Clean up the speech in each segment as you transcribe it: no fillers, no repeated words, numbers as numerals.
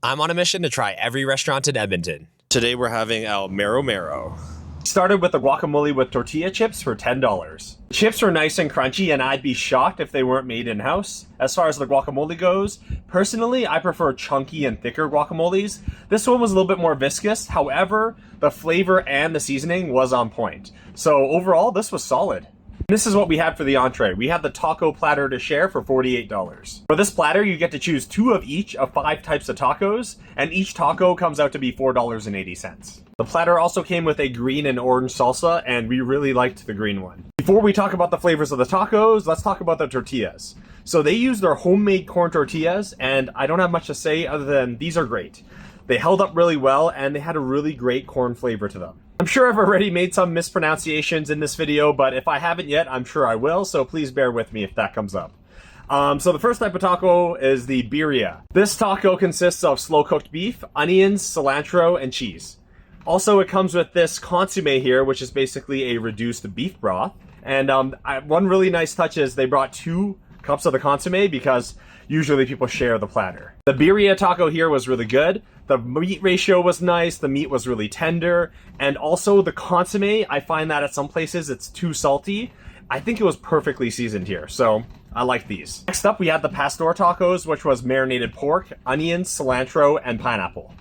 I'm on a mission to try every restaurant in Edmonton. Today we're having our Mero Mero. Started with the guacamole with tortilla chips for $10. Chips were nice and crunchy, and I'd be shocked if they weren't made in-house. As far as the guacamole goes, personally, I prefer chunky and thicker guacamoles. This one was a little bit more viscous, however, the flavor and the seasoning was on point. So overall, this was solid. This is what we had for the entree. We had the taco platter to share for $48. For this platter, you get to choose 2 of each of 5 types of tacos, and each taco comes out to be $4.80. The platter also came with a green and orange salsa, and we really liked the green one. Before we talk about the flavors of the tacos, let's talk about the tortillas. So they use their homemade corn tortillas, and I don't have much to say other than these are great. They held up really well, and they had a really great corn flavor to them. I'm sure I've already made some mispronunciations in this video, but if I haven't yet, I'm sure I will, so please bear with me if that comes up. So the first type of taco is the birria. This taco consists of slow-cooked beef, onions, cilantro, and cheese. Also, it comes with this consomme here, which is basically a reduced beef broth. And one really nice touch is they brought 2 cups of the consomme because usually people share the platter. The birria taco here was really good. The meat ratio was nice, the meat was really tender, and also the consomme, I find that at some places it's too salty. I think it was perfectly seasoned here, so I like these. Next up, we had the pastor tacos, which was marinated pork, onions, cilantro, and pineapple.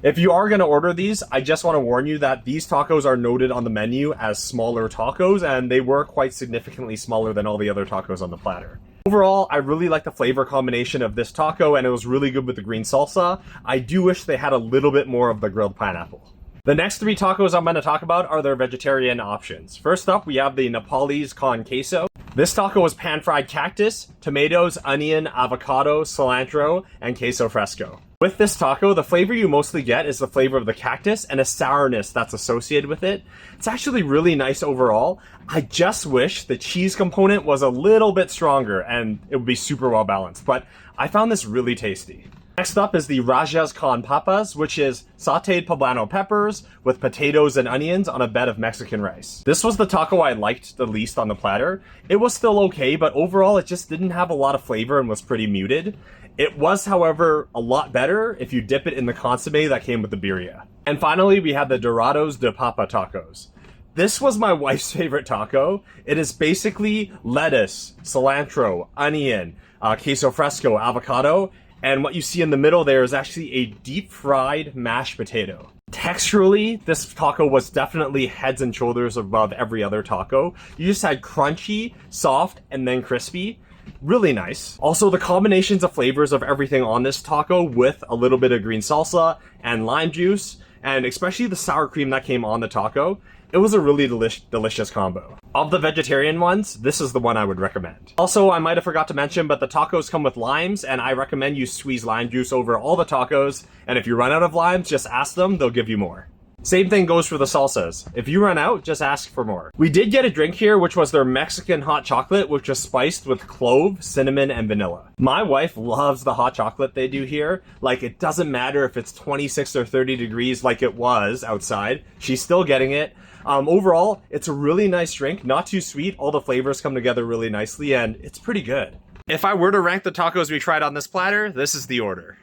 If you are going to order these, I just want to warn you that these tacos are noted on the menu as smaller tacos, and they were quite significantly smaller than all the other tacos on the platter. Overall, I really like the flavor combination of this taco, and it was really good with the green salsa. I do wish they had a little bit more of the grilled pineapple. The next 3 tacos I'm going to talk about are their vegetarian options. First up, we have the Nepalese con queso. This taco was pan-fried cactus, tomatoes, onion, avocado, cilantro, and queso fresco. With this taco, the flavor you mostly get is the flavor of the cactus and a sourness that's associated with it. It's actually really nice overall. I just wish the cheese component was a little bit stronger and it would be super well balanced, but I found this really tasty. Next up is the Rajas con papas, which is sauteed poblano peppers with potatoes and onions on a bed of Mexican rice. This was the taco I liked the least on the platter. It was still okay, but overall it just didn't have a lot of flavor and was pretty muted. It was, however, a lot better if you dip it in the consomme that came with the birria. And finally, we had the Dorados de Papa tacos. This was my wife's favorite taco. It is basically lettuce, cilantro, onion, queso fresco, avocado, and what you see in the middle there is actually a deep fried mashed potato. Texturally, this taco was definitely heads and shoulders above every other taco. You just had crunchy, soft, and then crispy. Really nice. Also, the combinations of flavors of everything on this taco with a little bit of green salsa and lime juice, and especially the sour cream that came on the taco, it was a really delicious combo. Of the vegetarian ones, this is the one I would recommend. Also, I might have forgot to mention, but the tacos come with limes, and I recommend you squeeze lime juice over all the tacos, and if you run out of limes, just ask them, they'll give you more. Same thing goes for the salsas. If you run out, just ask for more. We did get a drink here, which was their Mexican hot chocolate, which was spiced with clove, cinnamon, and vanilla. My wife loves the hot chocolate they do here. Like, it doesn't matter if it's 26 or 30 degrees like it was outside. She's still getting it. Overall, it's a really nice drink, not too sweet. All the flavors come together really nicely, and it's pretty good. If I were to rank the tacos we tried on this platter, this is the order.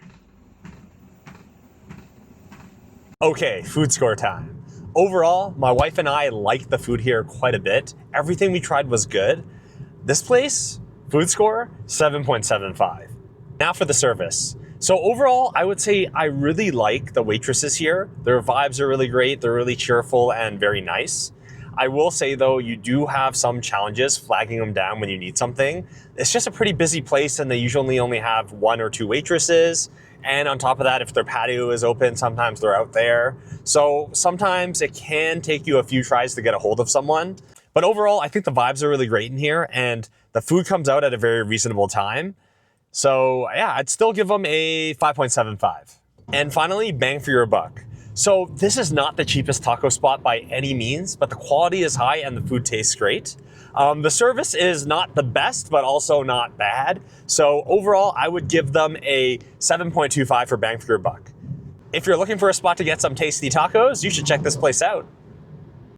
Okay, food score time. Overall, my wife and I liked the food here quite a bit. Everything we tried was good. This place, food score, 7.75. Now for the service. So overall, I would say I really like the waitresses here. Their vibes are really great. They're really cheerful and very nice. I will say though, you do have some challenges flagging them down when you need something. It's just a pretty busy place and they usually only have 1 or 2 waitresses. And on top of that, if their patio is open, sometimes they're out there. So sometimes it can take you a few tries to get a hold of someone. But overall, I think the vibes are really great in here and the food comes out at a very reasonable time. So yeah, I'd still give them a 5.75. And finally, bang for your buck. So this is not the cheapest taco spot by any means, but the quality is high and the food tastes great. The service is not the best, but also not bad. So overall, I would give them a 7.25 for bang for your buck. If you're looking for a spot to get some tasty tacos, you should check this place out.